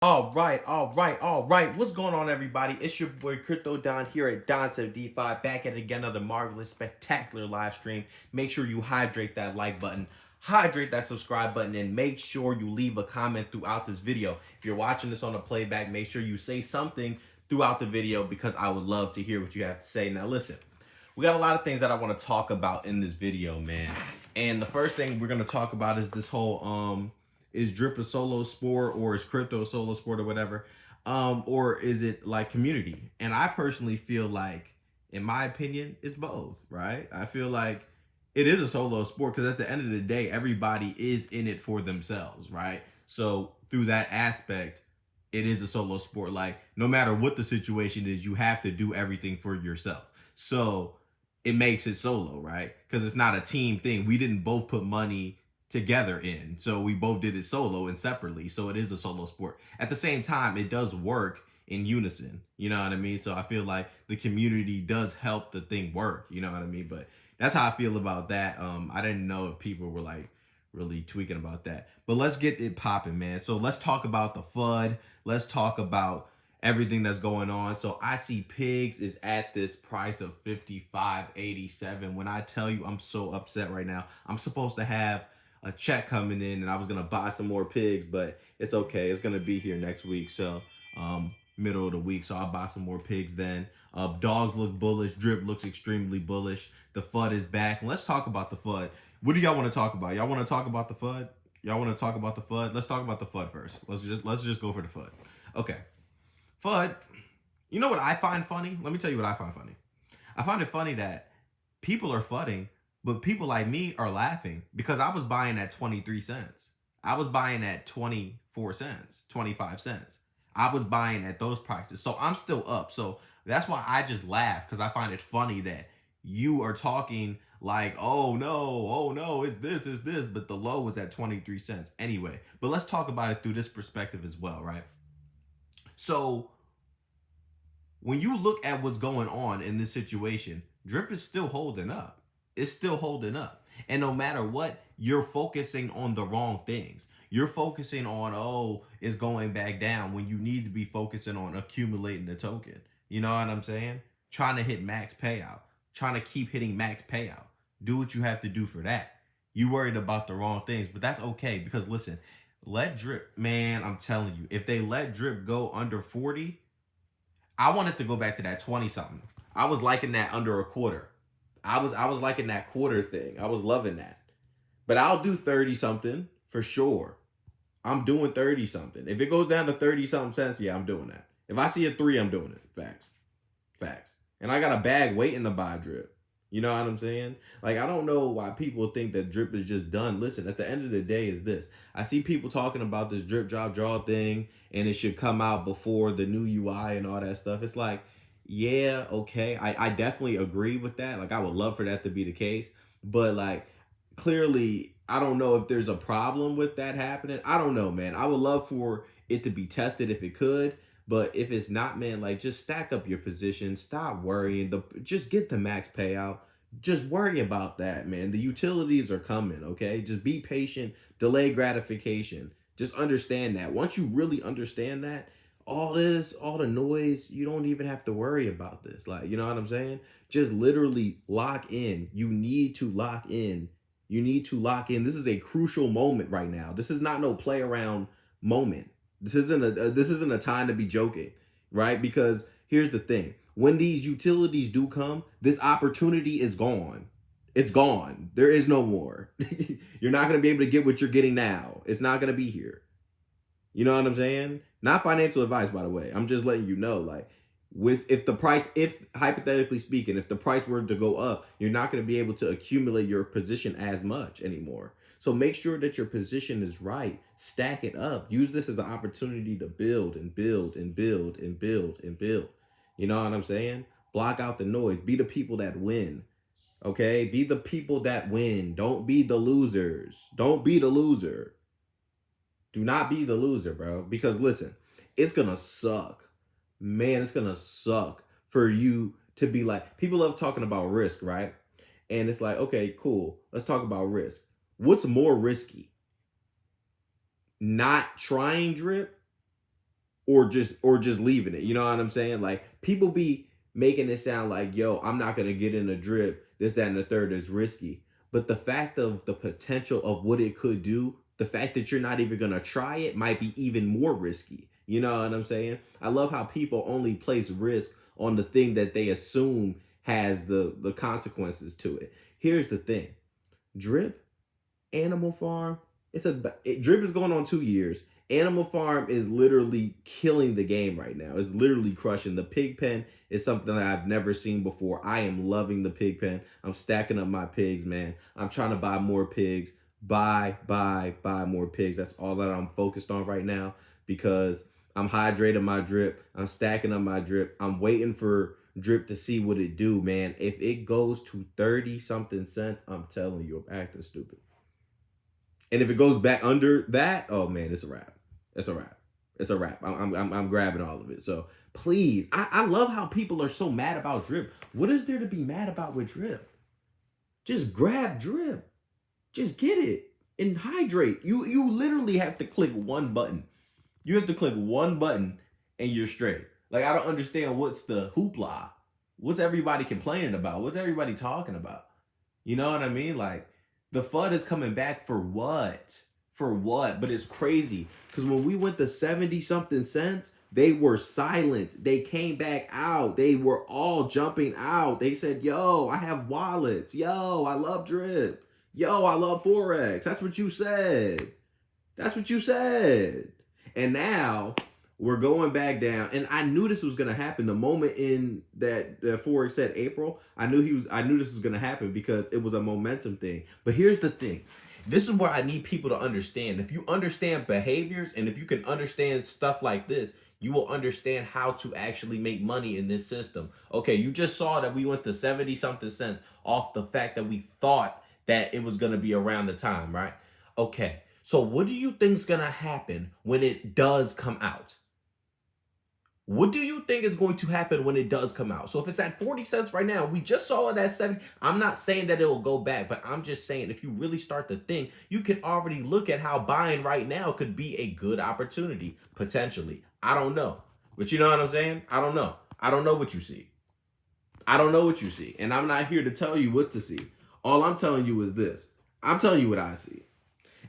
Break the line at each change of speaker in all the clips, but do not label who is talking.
All right. What's going on, everybody? It's your boy Crypto Don here at Don7DeFi, back at again another marvelous, spectacular live stream. Make sure you hydrate that like button, hydrate that subscribe button, and make sure you leave a comment throughout this video. If you're watching this on a playback, make sure you say something throughout the video because I would love to hear what you have to say. Now, listen, we got a lot of things that I want to talk about in this video, man. And the first thing we're going to talk about is this whole is Drip a solo sport, or is crypto a solo sport, or whatever? Or is it like community? And I personally feel like, in my opinion, it's both, right? I feel like it is a solo sport because at the end of the day, everybody is in it for themselves, right? So through that aspect, it is a solo sport. Like, no matter what the situation is, you have to do everything for yourself. So it makes it solo, right? Because it's not a team thing. We didn't both put money together in. So we both did it solo and separately. So it is a solo sport. At the same time, it does work in unison. You know what I mean? So I feel like the community does help the thing work. You know what I mean? But that's how I feel about that. I didn't know if people were like really tweaking about that. But let's get it popping, man. So let's talk about the FUD. Let's talk about everything that's going on. So I see pigs is at this price of 55.87. When I tell you, I'm so upset right now. I'm supposed to have a check coming in and I was gonna buy some more pigs, but it's okay. It's gonna be here next week. So middle of the week. So I'll buy some more pigs then. Dogs look bullish. Drip looks extremely bullish. The FUD is back. And let's talk about the FUD. What do y'all want to talk about? Y'all want to talk about the FUD? Y'all want to talk about the FUD? Let's talk about the FUD first. Let's just go for the FUD. Okay. FUD. You know what I find funny? Let me tell you what I find funny. I find it funny that people are fudding, but people like me are laughing because I was buying at 23 cents. I was buying at 24 cents, 25 cents. I was buying at those prices. So I'm still up. So that's why I just laugh, because I find it funny that you are talking like, oh no, it's this, but the low was at 23 cents anyway. But let's talk about it through this perspective as well, right? So when you look at what's going on in this situation, Drip is still holding up. It's still holding up. And no matter what, you're focusing on the wrong things. You're focusing on, oh, it's going back down, when you need to be focusing on accumulating the token. You know what I'm saying? Trying to hit max payout. Trying to keep hitting max payout. Do what you have to do for that. You worried about the wrong things, but that's okay, because listen, let Drip, man, I'm telling you, if they let Drip go under 40, I wanted to go back to that 20 something. I was liking that under a quarter. I was liking that quarter thing. I was loving that. But I'll do 30 something for sure. I'm doing 30 something. If it goes down to 30 something cents, yeah, I'm doing that. If I see a 3, I'm doing it. Facts. Facts. And I got a bag waiting to buy Drip. You know what I'm saying? Like, I don't know why people think that Drip is just done. Listen, at the end of the day is this. I see people talking about this drip drop draw thing, and it should come out before the new UI and all that stuff. It's like, yeah, okay. I definitely agree with that. Like, I would love for that to be the case. But like, clearly, I don't know if there's a problem with that happening. I don't know, man. I would love for it to be tested if it could. But if it's not, man, like, just stack up your position. Stop worrying. Just get the max payout. Just worry about that, man. The utilities are coming, okay? Just be patient. Delay gratification. Just understand that. Once you really understand that, all this, all the noise, you don't even have to worry about this. Like, you know what I'm saying? Just literally lock in. You need to lock in. You need to lock in. This is a crucial moment right now. This is not no play around moment. This isn't a time to be joking, right? Because here's the thing: when these utilities do come, this opportunity is gone. It's gone. There is no more. You're not going to be able to get what you're getting now. It's not going to be here. You know what I'm saying? Not financial advice, by the way. I'm just letting you know, like, if hypothetically speaking, if the price were to go up, you're not going to be able to accumulate your position as much anymore. So make sure that your position is right. Stack it up. Use this as an opportunity to build and build and build and build and build. You know what I'm saying? Block out the noise. Be the people that win. Okay? Be the people that win. Don't be the losers. Don't be the loser. Do not be the loser, bro. Because listen, it's gonna suck. Man, it's gonna suck for you to be like, people love talking about risk, right? And it's like, okay, cool. Let's talk about risk. What's more risky? Not trying Drip, or just leaving it. You know what I'm saying? Like people be making it sound like, yo, I'm not gonna get in a drip, this, that, and the third is risky. But the fact of the potential of what it could do, the fact that you're not even gonna try it might be even more risky. You know what I'm saying? I love how people only place risk on the thing that they assume has the consequences to it. Here's the thing. Drip, Animal Farm, Drip is going on 2 years. Animal Farm is literally killing the game right now. It's literally crushing. The pig pen is something that I've never seen before. I am loving the pig pen. I'm stacking up my pigs, man. I'm trying to buy more pigs. Buy more pigs. That's all that I'm focused on right now because I'm hydrating my drip. I'm stacking up my drip. I'm waiting for drip to see what it do, man. If it goes to 30 something cents, I'm telling you, I'm acting stupid. And if it goes back under that, oh man, it's a wrap. It's a wrap. It's a wrap. I'm grabbing all of it. So please, I love how people are so mad about drip. What is there to be mad about with drip? Just grab drip. Just get it and hydrate. You literally have to click one button. You have to click one button and you're straight. Like I don't understand what's the hoopla. What's everybody complaining about? What's everybody talking about? You know what I mean? Like the FUD is coming back for what? For what? But it's crazy because when we went to 70 something cents, they were silent. They came back out. They were all jumping out. They said, yo, I have wallets. Yo, I love drip. Yo, I love Forex. That's what you said. That's what you said. And now we're going back down. And I knew this was gonna happen. The moment in that Forex said April, I knew this was gonna happen because it was a momentum thing. But here's the thing. This is where I need people to understand. If you understand behaviors and if you can understand stuff like this, you will understand how to actually make money in this system. Okay, you just saw that we went to 70 something cents off the fact that we thought that it was going to be around the time, right? Okay, so what do you think is going to happen when it does come out? What do you think is going to happen when it does come out? So if it's at 40 cents right now, we just saw it at 70. I'm not saying that it will go back, but I'm just saying if you really start to think, you can already look at how buying right now could be a good opportunity, potentially. I don't know. But you know what I'm saying? I don't know. I don't know what you see. I don't know what you see. And I'm not here to tell you what to see. All I'm telling you is this. I'm telling you what I see.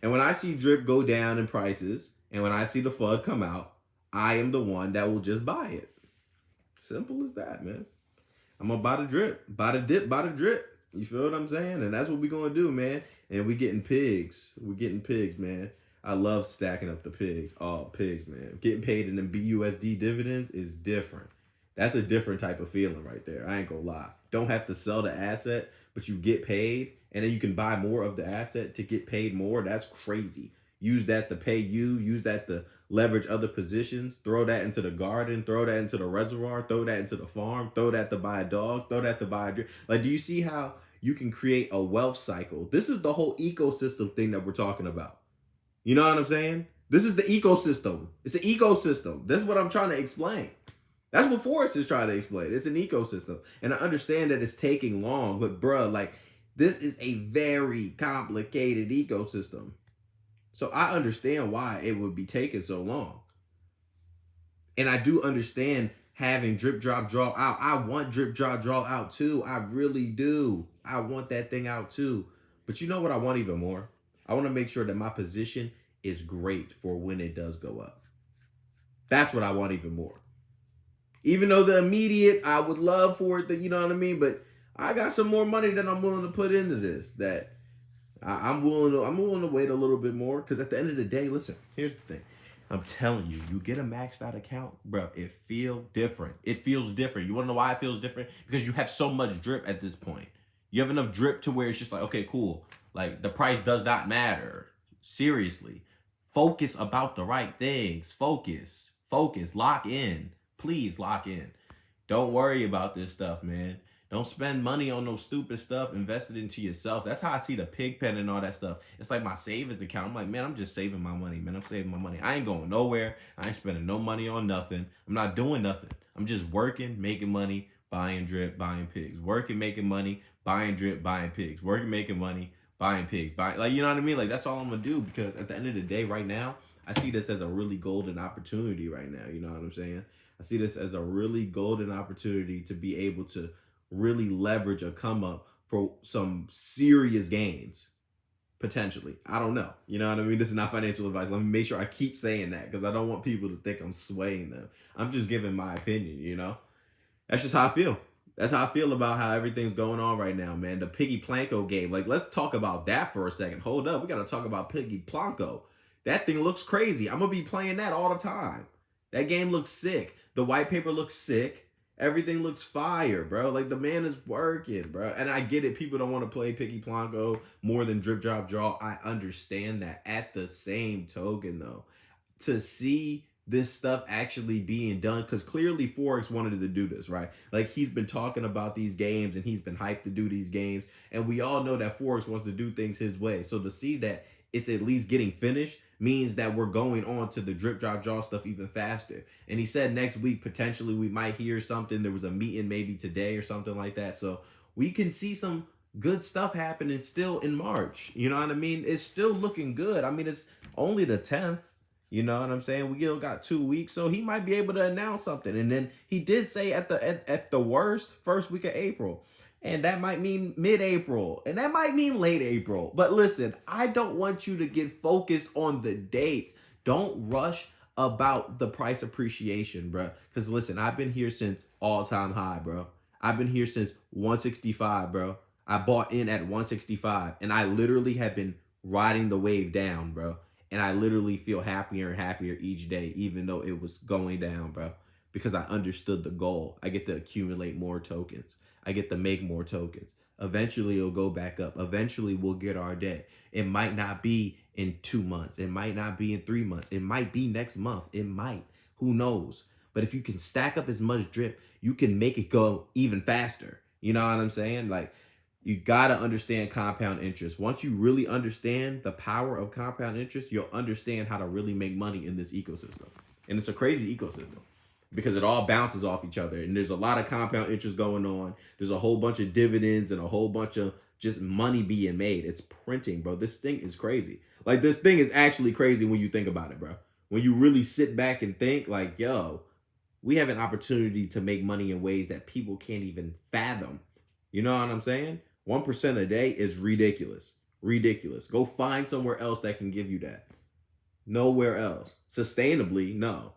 And when I see drip go down in prices, and when I see the FUD come out, I am the one that will just buy it. Simple as that, man. I'm gonna buy the drip, buy the dip, buy the drip. You feel what I'm saying? And that's what we're gonna do, man. And we getting pigs. We're getting pigs, man. I love stacking up the pigs. Oh, pigs, man. Getting paid in the BUSD dividends is different. That's a different type of feeling right there. I ain't gonna lie. Don't have to sell the asset, but you get paid, and then you can buy more of the asset to get paid more. That's crazy. Use that to pay you. Use that to leverage other positions. Throw that into the garden. Throw that into the reservoir. Throw that into the farm. Throw that to buy a dog. Throw that to buy a drink. Like, do you see how you can create a wealth cycle? This is the whole ecosystem thing that we're talking about. You know what I'm saying? This is the ecosystem. It's an ecosystem. That's what I'm trying to explain. That's what Forrest is trying to explain. It's an ecosystem. And I understand that it's taking long, but bruh, like, this is a very complicated ecosystem. So I understand why it would be taking so long. And I do understand having drip, drop, draw out. I want drip, drop, draw out too. I really do. I want that thing out too. But you know what I want even more? I want to make sure that my position is great for when it does go up. That's what I want even more. Even though the immediate, I would love for it to, you know what I mean? But I got some more money that I'm willing to put into this that I'm willing to wait a little bit more. Because at the end of the day, listen, here's the thing. I'm telling you, you get a maxed out account, bro, it feels different. It feels different. You want to know why it feels different? Because you have so much drip at this point. You have enough drip to where it's just like, okay, cool. Like, the price does not matter. Seriously. Focus about the right things. Focus. Lock in. Please lock in. Don't worry about this stuff, man. Don't spend money on no stupid stuff. Invest it into yourself. That's how I see the pig pen and all that stuff. It's like my savings account. I'm like, man, I'm just saving my money, man. I'm saving my money. I ain't going nowhere. I ain't spending no money on nothing. I'm not doing nothing. I'm just working, making money, buying drip, buying pigs. Working, making money, buying drip, buying pigs. Working, making money, buying pigs. Like, you know what I mean? Like, that's all I'm going to do because at the end of the day right now, I see this as a really golden opportunity right now. You know what I'm saying? I see this as a really golden opportunity to be able to really leverage a come up for some serious gains potentially. I don't know. You know what I mean? This is not financial advice. Let me make sure I keep saying that because I don't want people to think I'm swaying them. I'm just giving my opinion, you know? That's just how I feel. That's how I feel about how everything's going on right now, man. The Piggy Planko game. Like, let's talk about that for a second. Hold up. We got to talk about Piggy Planko. That thing looks crazy. I'm going to be playing that all the time. That game looks sick. The white paper looks sick. Everything looks fire, bro. Like, the man is working, bro. And I get it. People don't want to play Piggy Planko more than Drip Drop Draw. I understand that. At the same token, though, to see this stuff actually being done, because clearly Forex wanted to do this, right? Like, he's been talking about these games and he's been hyped to do these games, and we all know that Forex wants to do things his way. So to see that it's at least getting finished means that we're going on to the Drip Drop Draw stuff even faster. And he said next week potentially we might hear something. There was a meeting maybe today or something like that, so we can see some good stuff happening still in March. You know what I mean? It's still looking good. I mean, it's only the 10th. You know what I'm saying? We still got 2 weeks, so he might be able to announce something. And then he did say at the worst, first week of April. And that might mean mid-April. And that might mean late April. But listen, I don't want you to get focused on the dates. Don't rush about the price appreciation, bro. Because listen, I've been here since all-time high, bro. I've been here since 165, bro. I bought in at 165. And I literally have been riding the wave down, bro. And I literally feel happier and happier each day, even though it was going down, bro. Because I understood the goal. I get to accumulate more tokens. I get to make more tokens. Eventually, it'll go back up. Eventually, we'll get our day. It might not be in 2 months. It might not be in 3 months. It might be next month. It might. Who knows? But if you can stack up as much drip, you can make it go even faster. You know what I'm saying? Like, you got to understand compound interest. Once you really understand the power of compound interest, you'll understand how to really make money in this ecosystem. And it's a crazy ecosystem because it all bounces off each other. And there's a lot of compound interest going on. There's a whole bunch of dividends and a whole bunch of just money being made. It's printing, bro. This thing is crazy. Like, this thing is actually crazy when you think about it, bro. When you really sit back and think, like, yo, we have an opportunity to make money in ways that people can't even fathom. You know what I'm saying? 1% a day is ridiculous. Ridiculous. Go find somewhere else that can give you that. Nowhere else. Sustainably, no.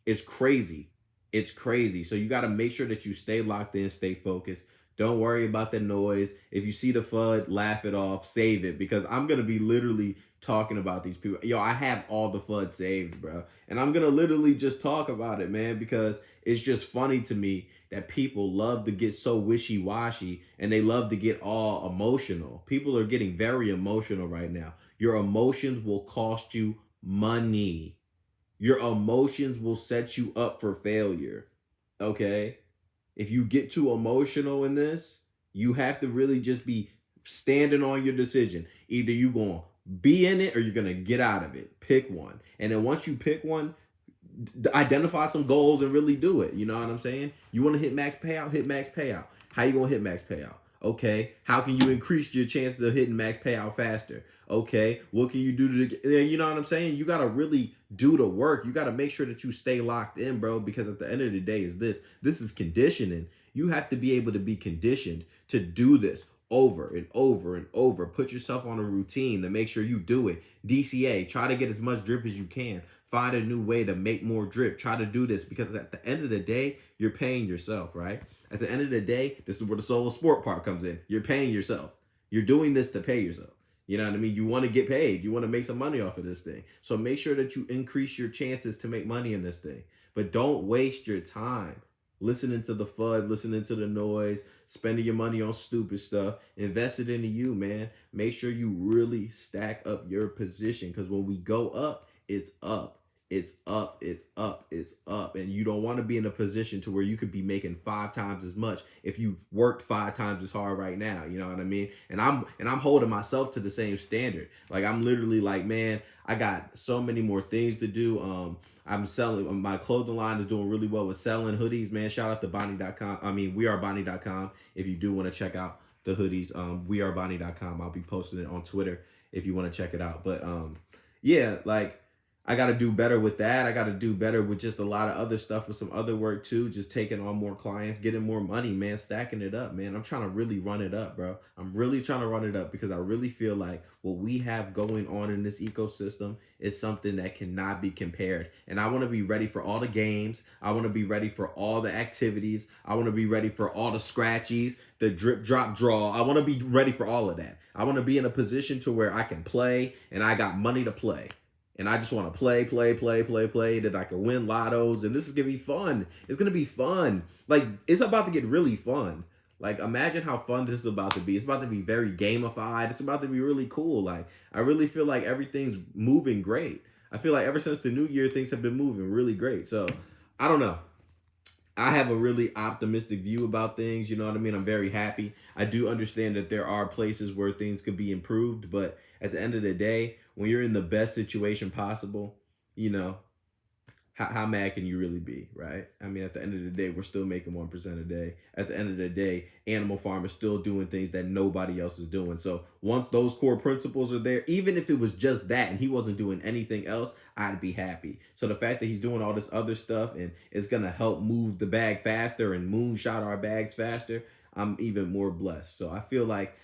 It's crazy. It's crazy. So you got to make sure that you stay locked in, stay focused. Don't worry about the noise. If you see the FUD, laugh it off, save it, because I'm going to be literally talking about these people. Yo, I have all the FUD saved, bro. And I'm going to literally just talk about it, man, because it's just funny to me that people love to get so wishy-washy and they love to get all emotional. People are getting very emotional right now. Your emotions will cost you money. Your emotions will set you up for failure, okay? If you get too emotional in this, you have to really just be standing on your decision. Either you're going to be in it or you're going to get out of it. Pick one. And then once you pick one, identify some goals and really do it. You know what I'm saying? You want to hit max payout? Hit max payout. How you going to hit max payout? Okay. How can you increase your chances of hitting max payout faster? Okay. What can you do to, you know what I'm saying? You got to really do the work. You got to make sure that you stay locked in, bro, because at the end of the day this is conditioning. You have to be able to be conditioned to do this over and over and over. Put yourself on a routine to make sure you do it. DCA, try to get as much drip as you can. Find a new way to make more drip. Try to do this because at the end of the day, you're paying yourself, right? At the end of the day, this is where the solo sport part comes in. You're paying yourself. You're doing this to pay yourself. You know what I mean? You want to get paid. You want to make some money off of this thing. So make sure that you increase your chances to make money in this thing. But don't waste your time listening to the FUD, listening to the noise, spending your money on stupid stuff. Invest it into you, man. Make sure you really stack up your position because when we go up, it's up. It's up, it's up, it's up. And you don't want to be in a position to where you could be making 5 times as much if you worked 5 times as hard right now. You know what I mean? And I'm holding myself to the same standard. Like, I'm literally like, man, I got so many more things to do. I'm selling, my clothing line is doing really well with selling hoodies, man. Shout out to Bonnie.com. I mean, wearebonnie.com. If you do want to check out the hoodies, wearebonnie.com. I'll be posting it on Twitter if you want to check it out. But yeah, like I got to do better with that. I got to do better with just a lot of other stuff, with some other work too, just taking on more clients, getting more money, man, stacking it up, man. I'm trying to really run it up, bro. I'm really trying to run it up because I really feel like what we have going on in this ecosystem is something that cannot be compared. And I want to be ready for all the games. I want to be ready for all the activities. I want to be ready for all the scratchies, the drip, drop, draw. I want to be ready for all of that. I want to be in a position to where I can play and I got money to play. And I just want to play, that I can win lottos. And this is going to be fun. It's going to be fun. Like, it's about to get really fun. Like, imagine how fun this is about to be. It's about to be very gamified. It's about to be really cool. Like, I really feel like everything's moving great. I feel like ever since the new year, things have been moving really great. So, I don't know. I have a really optimistic view about things. You know what I mean? I'm very happy. I do understand that there are places where things could be improved, but at the end of the day, when you're in the best situation possible, you know, how mad can you really be, right? I mean, at the end of the day, we're still making 1% a day. At the end of the day, Animal Farm is still doing things that nobody else is doing. So once those core principles are there, even if it was just that and he wasn't doing anything else, I'd be happy. So the fact that he's doing all this other stuff and it's going to help move the bag faster and moonshot our bags faster, I'm even more blessed. So I feel like,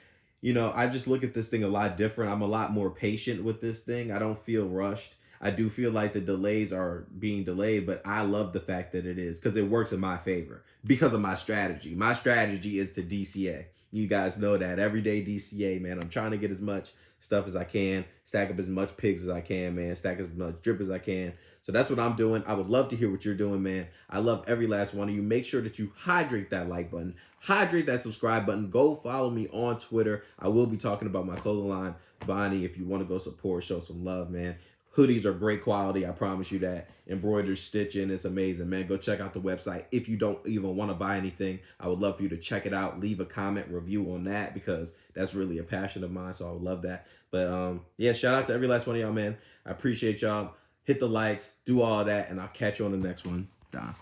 you know, I just look at this thing a lot different. I'm a lot more patient with this thing. I don't feel rushed. I do feel like the delays are being delayed, but I love the fact that it is because it works in my favor because of my strategy. My strategy is to DCA. You guys know that everyday DCA, man. I'm trying to get as much stuff as I can, stack up as much pigs as I can, man, stack as much drip as I can. So that's what I'm doing. I would love to hear what you're doing, man. I love every last one of you. Make sure that you hydrate that like button, hydrate that subscribe button. Go follow me on Twitter. I will be talking about my clothing line, Bonnie, if you want to go support, show some love, man. Hoodies are great quality. I promise you that. Embroidered stitching is amazing, man. Go check out the website. If you don't even want to buy anything, I would love for you to check it out. Leave a comment, review on that because that's really a passion of mine. So I would love that. But yeah, shout out to every last one of y'all, man. I appreciate y'all. Hit the likes, do all that, and I'll catch you on the next one. Don.